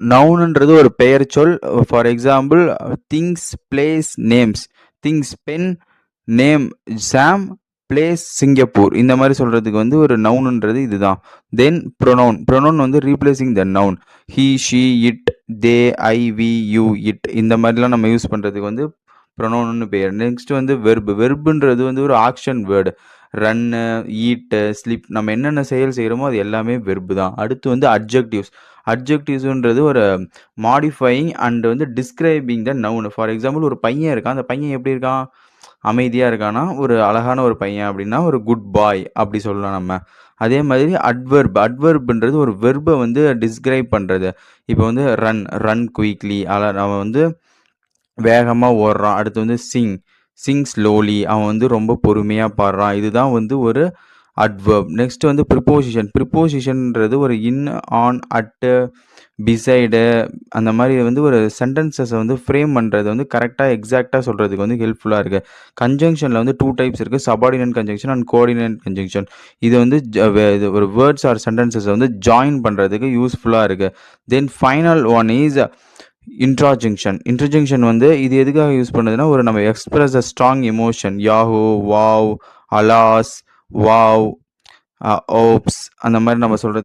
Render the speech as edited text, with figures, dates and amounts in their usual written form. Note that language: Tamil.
நவுன்ன்றது ஒரு பெயர்ச்சொல். For example things, place, names. Things pen, name Sam, place Singapore. இந்த மாதிரி சொல்றதுக்கு வந்து ஒரு நவுன்ன்றது இதுதான். Then pronoun. ப்ரொனவுன் வந்து replacing the noun. He, she, it, they, I, we, you, it இந்த மாதிரிலாம் நம்ம யூஸ் பண்ணுறதுக்கு வந்து ப்ரொனவுன்னு பேர். நெக்ஸ்ட் வந்து வெர்பு. வெர்புன்றது வந்து ஒரு ஆக்ஷன் வேர்டு. ரன்னு, ஈட்டு, ஸ்லிப் நம்ம என்னென்ன செயல் செய்கிறோமோ அது எல்லாமே வெர்பு தான். அடுத்து வந்து அட்ஜெக்டிவ்ஸ். அட்ஜெக்டிவ்ஸ்ன்றது ஒரு மாடிஃபையிங் அண்ட் வந்து describing the noun. For example ஒரு பையன் இருக்கான். அந்த பையன் எப்படி இருக்கான்? அமைதியாக இருக்கானா? ஒரு அழகான ஒரு பையன் அப்படின்னா ஒரு குட் பாய் அப்படி சொல்லலாம் நம்ம. அதே மாதிரி அட்வெர்ப். அட்வெர்ப்ன்றது ஒரு வெர்பை வந்து டிஸ்கிரைப் பண்ணுறது. இப்போ வந்து ரன், ரன் குயிக்லி, அவன் வந்து வேகமாக ஓடுறான். அடுத்து வந்து சிங், சிங் ஸ்லோலி, அவன் வந்து ரொம்ப பொறுமையாக பாடுறான். இதுதான் வந்து ஒரு அட்வெர்ப். நெக்ஸ்ட் வந்து ப்ரிப்போசிஷன். ப்ரிப்போசிஷன்ன்றது ஒரு இன், ஆன், அட்டு, பிசைடு அந்த மாதிரி வந்து ஒரு சென்டென்சஸை வந்து ஃப்ரேம் பண்ணுறது வந்து கரெக்டாக எக்ஸாக்டாக சொல்கிறதுக்கு வந்து ஹெல்ப்ஃபுல்லாக இருக்குது. கன்ஜங்ஷனில் வந்து 2 டைப்ஸ் இருக்குது. Subordinate conjunction and coordinate conjunction. இது வந்து இது ஒரு வேர்ட்ஸ் ஆர் சென்டென்சஸை வந்து ஜாயின் பண்ணுறதுக்கு யூஸ்ஃபுல்லாக இருக்குது. Then final one is interjection. Interjection வந்து இது எதுக்காக யூஸ் பண்ணுதுன்னா ஒரு நம்ம express a strong emotion. Yahoo, wow, alas, wow, oops அந்த மாதிரி நம்ம சொல்கிறது